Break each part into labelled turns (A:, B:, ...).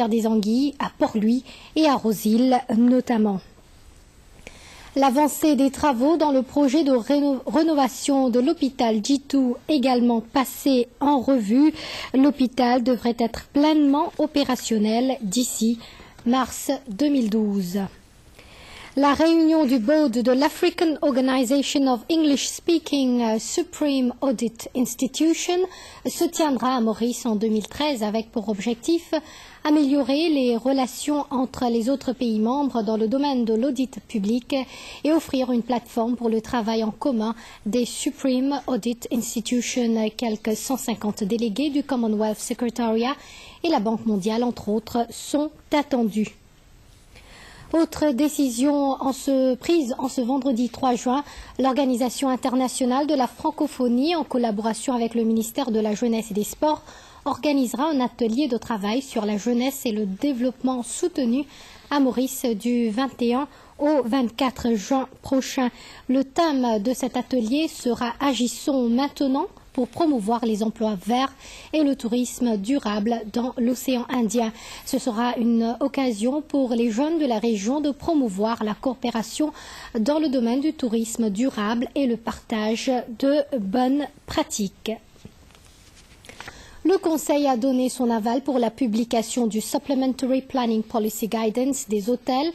A: des Anguilles, à Port-Louis et à Rosille notamment. L'avancée des travaux dans le projet de rénovation de l'hôpital G2 également passé en revue. L'hôpital devrait être pleinement opérationnel d'ici mars 2012. La réunion du board de l'African Organization of English-Speaking Supreme Audit Institution se tiendra à Maurice en 2013 avec pour objectif améliorer les relations entre les autres pays membres dans le domaine de l'audit public et offrir une plateforme pour le travail en commun des Supreme Audit Institution. Quelques 150 délégués du Commonwealth Secretariat et la Banque mondiale, entre autres, sont attendus. Autre décision prise en ce vendredi 3 juin, l'Organisation internationale de la francophonie, en collaboration avec le ministère de la Jeunesse et des Sports, organisera un atelier de travail sur la jeunesse et le développement soutenu à Maurice du 21 au 24 juin prochain. Le thème de cet atelier sera « Agissons maintenant » pour promouvoir les emplois verts et le tourisme durable dans l'océan Indien. Ce sera une occasion pour les jeunes de la région de promouvoir la coopération dans le domaine du tourisme durable et le partage de bonnes pratiques. Le Conseil a donné son aval pour la publication du Supplementary Planning Policy Guidance des hôtels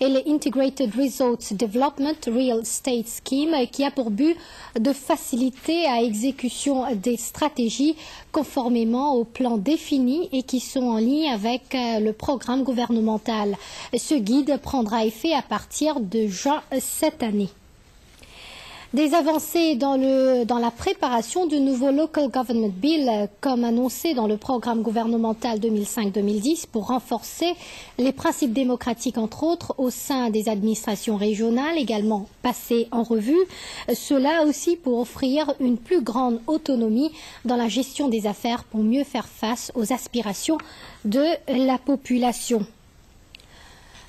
A: et les Integrated Resorts Development Real Estate Scheme qui a pour but de faciliter à exécution des stratégies conformément aux plans définis et qui sont en ligne avec le programme gouvernemental. Ce guide prendra effet à partir de juin cette année. Des avancées dans la préparation du nouveau Local Government Bill, comme annoncé dans le programme gouvernemental 2005-2010 pour renforcer les principes démocratiques, entre autres, au sein des administrations régionales, également passées en revue. Cela aussi pour offrir une plus grande autonomie dans la gestion des affaires pour mieux faire face aux aspirations de la population.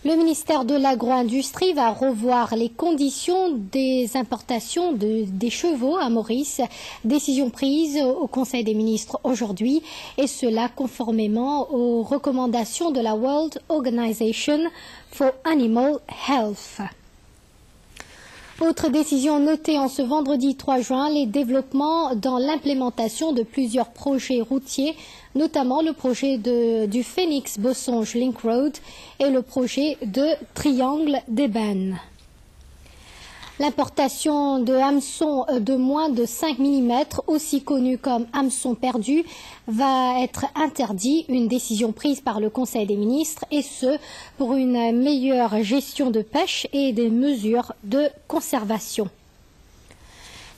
A: Le ministère de l'Agro-Industrie va revoir les conditions des importations des chevaux à Maurice, décision prise au Conseil des ministres aujourd'hui, et cela conformément aux recommandations de la World Organization for Animal Health. Autre décision notée en ce vendredi 3 juin, les développements dans l'implémentation de plusieurs projets routiers, notamment le projet du Phoenix-Bossonge Link Road et le projet de Triangle d'Ébène. L'importation de hameçons de moins de 5 mm, aussi connus comme hameçons perdus, va être interdit, une décision prise par le Conseil des ministres, et ce, pour une meilleure gestion de pêche et des mesures de conservation.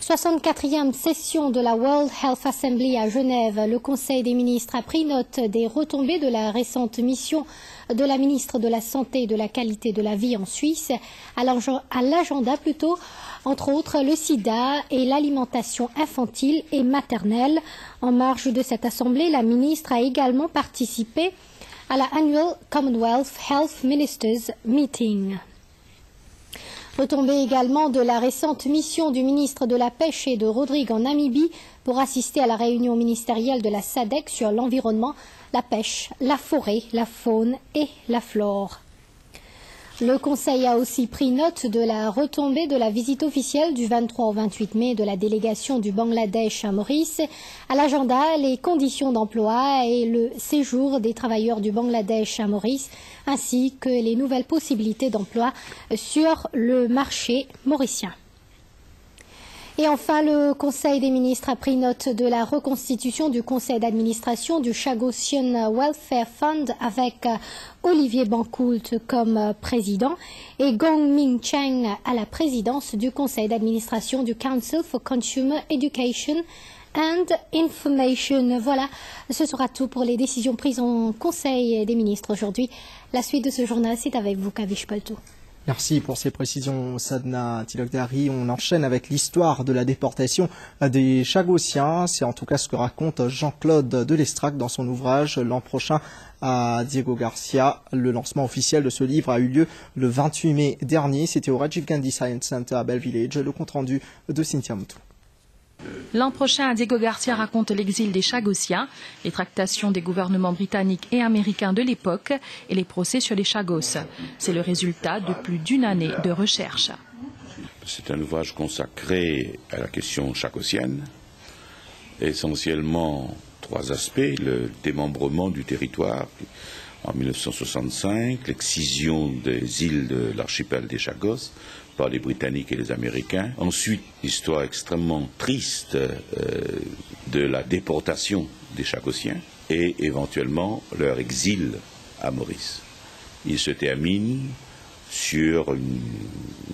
A: 64e session de la World Health Assembly à Genève, le Conseil des ministres a pris note des retombées de la récente mission de la ministre de la Santé et de la Qualité de la Vie en Suisse, à l'agenda plutôt, entre autres le sida et l'alimentation infantile et maternelle. En marge de cette assemblée, la ministre a également participé à la Annual Commonwealth Health Ministers Meeting. Retombée également de la récente mission du ministre de la Pêche et de Rodrigue en Namibie pour assister à la réunion ministérielle de la SADC sur l'environnement, la pêche, la forêt, la faune et la flore. Le Conseil a aussi pris note de la retombée de la visite officielle du 23 au 28 mai de la délégation du Bangladesh à Maurice. À l'agenda, les conditions d'emploi et le séjour des travailleurs du Bangladesh à Maurice, ainsi que les nouvelles possibilités d'emploi sur le marché mauricien. Et enfin, le Conseil des ministres a pris note de la reconstitution du conseil d'administration du Chagosian Welfare Fund avec Olivier Bancoult comme président et Gong Ming Cheng à la présidence du conseil d'administration du Council for Consumer Education and Information. Voilà, ce sera tout pour les décisions prises en Conseil des ministres aujourd'hui. La suite de ce journal, c'est avec vous, Kavish Palto.
B: Merci pour ces précisions, Sadna Tilokdari. On enchaîne avec l'histoire de la déportation des Chagossiens. C'est en tout cas ce que raconte Jean-Claude Delestrac dans son ouvrage L'an prochain à Diego Garcia. Le lancement officiel de ce livre a eu lieu le 28 mai dernier. C'était au Rajiv Gandhi Science Center à Bell Village. Le compte rendu de Cynthia Moutou.
C: L'an prochain, Diego Garcia raconte l'exil des Chagossiens, les tractations des gouvernements britanniques et américains de l'époque et les procès sur les Chagos. C'est le résultat de plus d'une année de recherche.
D: C'est un ouvrage consacré à la question chagossienne, essentiellement 3 aspects: le démembrement du territoire en 1965, l'excision des îles de l'archipel des Chagos par les Britanniques et les Américains. Ensuite, l'histoire extrêmement triste de la déportation des Chagossiens et éventuellement leur exil à Maurice. Il se termine sur une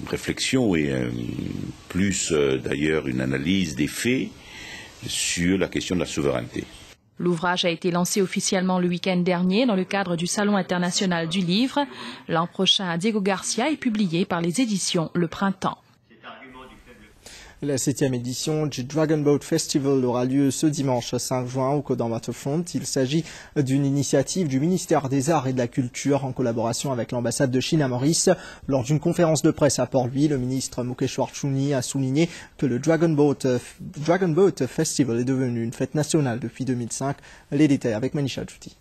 D: réflexion et plus d'ailleurs une analyse des faits sur la question de la souveraineté.
C: L'ouvrage a été lancé officiellement le week-end dernier dans le cadre du Salon international du livre. L'an prochain, Diego Garcia est publié par les éditions Le Printemps.
B: La 7e édition du Dragon Boat Festival aura lieu ce dimanche 5 juin au Codan Waterfront. Il s'agit d'une initiative du ministère des Arts et de la Culture en collaboration avec l'ambassade de Chine à Maurice. Lors d'une conférence de presse à Port-Louis, le ministre Mukeshwar Chouni a souligné que le Dragon Boat Festival est devenu une fête nationale depuis 2005. Les détails avec Manisha Djouti.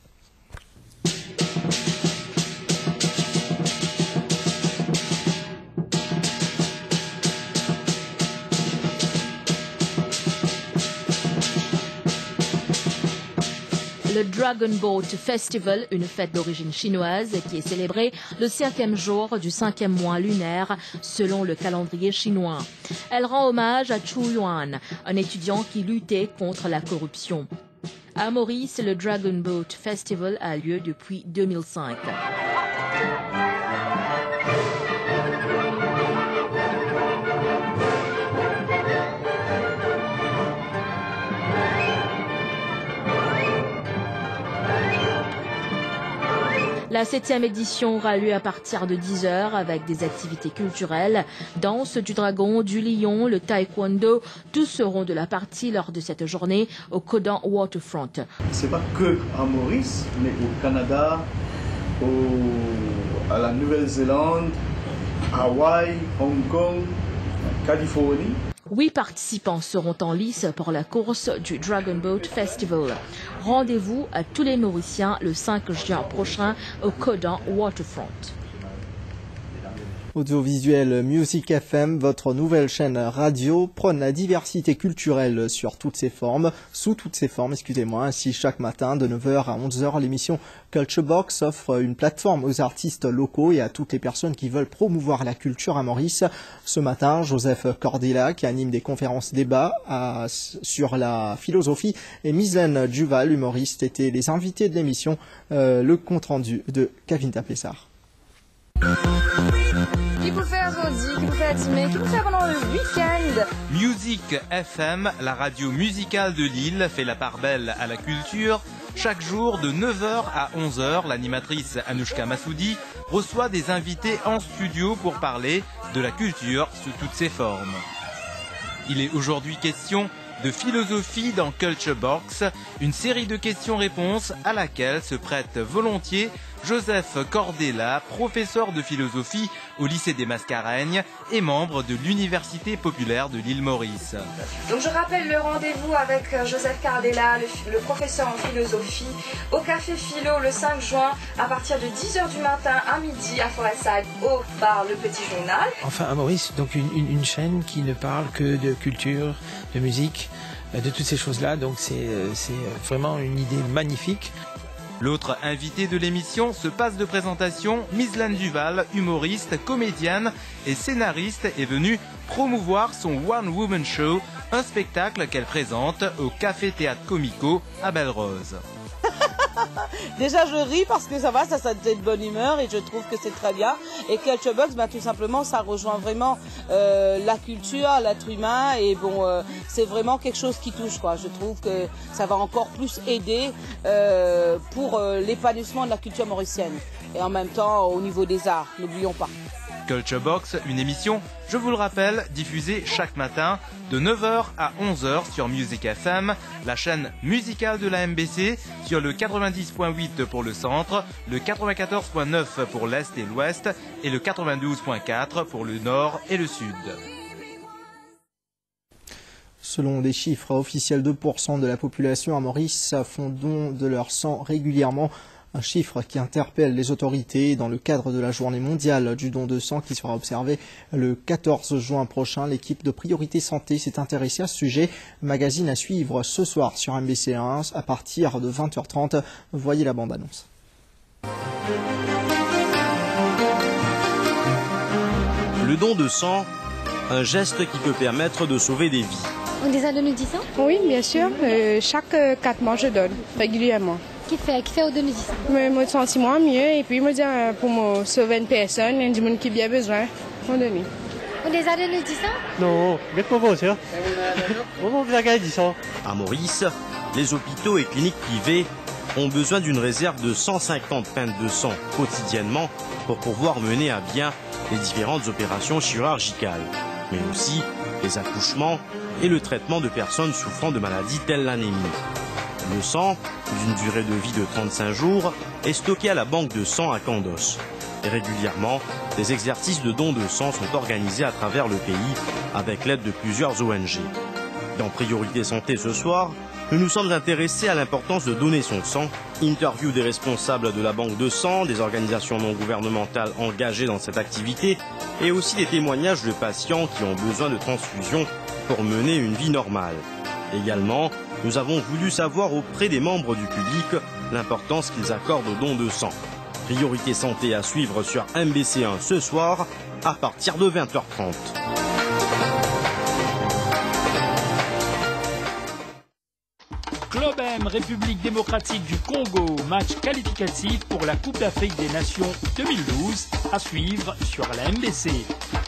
E: Le Dragon Boat Festival, une fête d'origine chinoise qui est célébrée le 5e jour du 5e mois lunaire selon le calendrier chinois. Elle rend hommage à Chu Yuan, un étudiant qui luttait contre la corruption. À Maurice, le Dragon Boat Festival a lieu depuis 2005. La 7e édition aura lieu à partir de 10h avec des activités culturelles, danse du dragon, du lion, le taekwondo. Tous seront de la partie lors de cette journée au Codan Waterfront.
F: C'est pas que à Maurice, mais au Canada, à la Nouvelle-Zélande, Hawaï, Hong Kong, Californie.
E: 8 participants seront en lice pour la course du Dragon Boat Festival. Rendez-vous à tous les Mauriciens le 5 juin prochain au Codan Waterfront.
B: Audiovisuel Music FM, votre nouvelle chaîne radio, prône la diversité culturelle sous toutes ses formes, Ainsi, chaque matin, de 9h à 11h, l'émission Culture Box offre une plateforme aux artistes locaux et à toutes les personnes qui veulent promouvoir la culture à Maurice. Ce matin, Joseph Cordella, qui anime des conférences débats sur la philosophie, et Mislaine Duval, humoriste, étaient les invités de l'émission. Le compte-rendu de Kevin Taplessard.
G: Qui vous fait arrondi, qui vous fait animer, qui vous fait pendant le week-end.
H: Music FM, la radio musicale de Lille, fait la part belle à la culture. Chaque jour de 9h à 11h, l'animatrice Anouchka Massoudi reçoit des invités en studio pour parler de la culture sous toutes ses formes. Il est aujourd'hui question de philosophie dans Culture Box, une série de questions-réponses à laquelle se prête volontiers Joseph Cordella, professeur de philosophie au lycée des Mascareignes et membre de l'Université populaire de l'île Maurice.
G: Donc je rappelle le rendez-vous avec Joseph Cordella, le professeur en philosophie, au Café Philo le 5 juin à partir de 10h du matin à midi à Forestside au bar Le Petit Journal.
I: Enfin à Maurice, donc une chaîne qui ne parle que de culture, de musique, de toutes ces choses-là, donc c'est vraiment une idée magnifique.
H: L'autre invité de l'émission se passe de présentation. Mislaine Duval, humoriste, comédienne et scénariste, est venue promouvoir son One Woman Show, un spectacle qu'elle présente au Café Théâtre Comico à Belle-Rose.
J: Déjà je ris parce que ça te de bonne humeur et je trouve que c'est très bien. Et Culture Box, tout simplement, ça rejoint vraiment la culture, l'être humain et c'est vraiment quelque chose qui touche, quoi. Je trouve que ça va encore plus aider pour l'épanouissement de la culture mauricienne et en même temps au niveau des arts, n'oublions pas.
H: Culture Box, une émission, je vous le rappelle, diffusée chaque matin de 9h à 11h sur Music FM, la chaîne musicale de la MBC, sur le 90.8 pour le centre, le 94.9 pour l'est et l'ouest et le 92.4 pour le nord et le sud.
B: Selon les chiffres officiels, 2% de la population à Maurice font don de leur sang régulièrement. Un chiffre qui interpelle les autorités dans le cadre de la journée mondiale du don de sang qui sera observée le 14 juin prochain. L'équipe de Priorité Santé s'est intéressée à ce sujet. Magazine à suivre ce soir sur MBC1 à partir de 20h30. Voyez la bande-annonce.
K: Le don de sang, un geste qui peut permettre de sauver des vies.
A: On déjà donné du sang?
L: Oui, bien sûr. Chaque 4 mois, je donne régulièrement.
A: Qui fait au donner du sang?
L: Je me sens moins mieux et puis je me dis pour me sauver une personne, il y a des gens qui ont bien besoin, je donne.
A: On déjà donné du sang?
M: Non, mais pas bon, ça. On a du sang.
K: À Maurice, les hôpitaux et cliniques privées ont besoin d'une réserve de 150 pintes de sang quotidiennement pour pouvoir mener à bien les différentes opérations chirurgicales, mais aussi les accouchements et le traitement de personnes souffrant de maladies telles l'anémie. Le sang, d'une durée de vie de 35 jours, est stocké à la banque de sang à Candos. Et régulièrement, des exercices de don de sang sont organisés à travers le pays avec l'aide de plusieurs ONG. Dans Priorité Santé ce soir, nous nous sommes intéressés à l'importance de donner son sang, interview des responsables de la banque de sang, des organisations non gouvernementales engagées dans cette activité et aussi des témoignages de patients qui ont besoin de transfusion pour mener une vie normale. Également, nous avons voulu savoir auprès des membres du public l'importance qu'ils accordent au don de sang. Priorité Santé à suivre sur MBC1 ce soir à partir de 20h30.
N: Club M, République démocratique du Congo, match qualificatif pour la Coupe d'Afrique des Nations 2012 à suivre sur la MBC.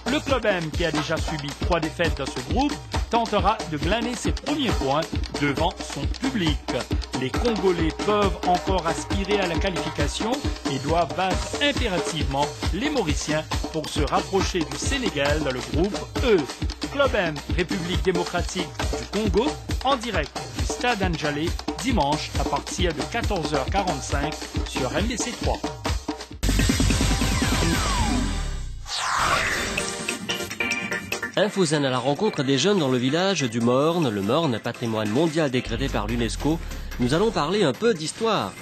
N: Le Club M, qui a déjà subi 3 défaites dans ce groupe, tentera de glaner ses premiers points devant son public. Les Congolais peuvent encore aspirer à la qualification et doivent battre impérativement les Mauriciens pour se rapprocher du Sénégal dans le groupe E. Club M, République démocratique du Congo, en direct du Stade Anjalé, dimanche à partir de 14h45 sur MBC3.
O: Infozen à la rencontre des jeunes dans le village du Morne. Le Morne, patrimoine mondial décrété par l'UNESCO. Nous allons parler un peu d'histoire.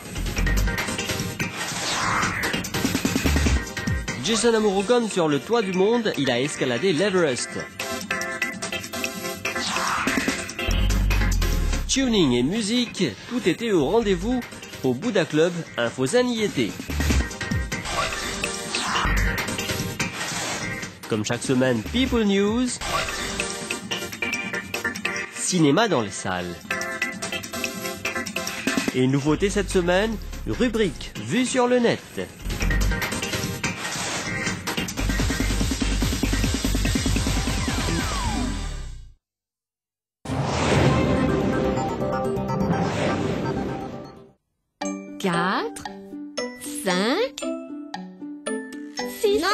O: Jason Amurugan sur le toit du monde, il a escaladé l'Everest. Tuning et musique, tout était au rendez-vous. Au Bouddha Club, Infozen y était. Comme chaque semaine, People News, cinéma dans les salles. Et nouveauté cette semaine, rubrique vue sur le net.
P: Quatre, 5, 6. Non!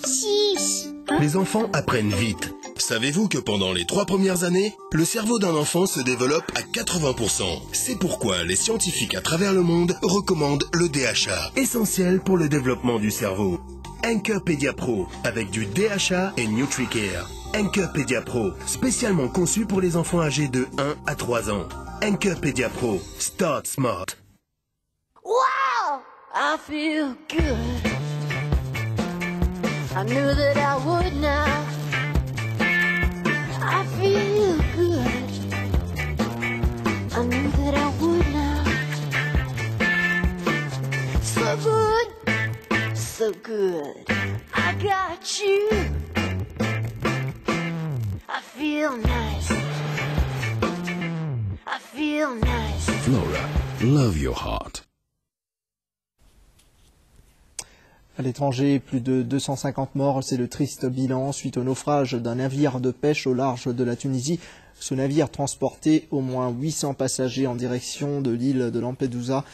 P: 6.
Q: Les enfants apprennent vite. Savez-vous que pendant les 3 premières années, le cerveau d'un enfant se développe à 80%. C'est pourquoi les scientifiques à travers le monde recommandent le DHA, essentiel pour le développement du cerveau. Anchorpedia Pro, avec du DHA et NutriCare. Anchorpedia Pro, spécialement conçu pour les enfants âgés de 1 à 3 ans. Anchorpedia Pro, start smart.
P: Wow! I feel good. I knew that I would now. I feel good. I knew that I would now. So good, so good. I got you. I feel nice. I feel nice.
Q: Flora, love your heart.
B: À l'étranger, plus de 250 morts, c'est le triste bilan suite au naufrage d'un navire de pêche au large de la Tunisie. Ce navire transportait au moins 800 passagers en direction de l'île de Lampedusa.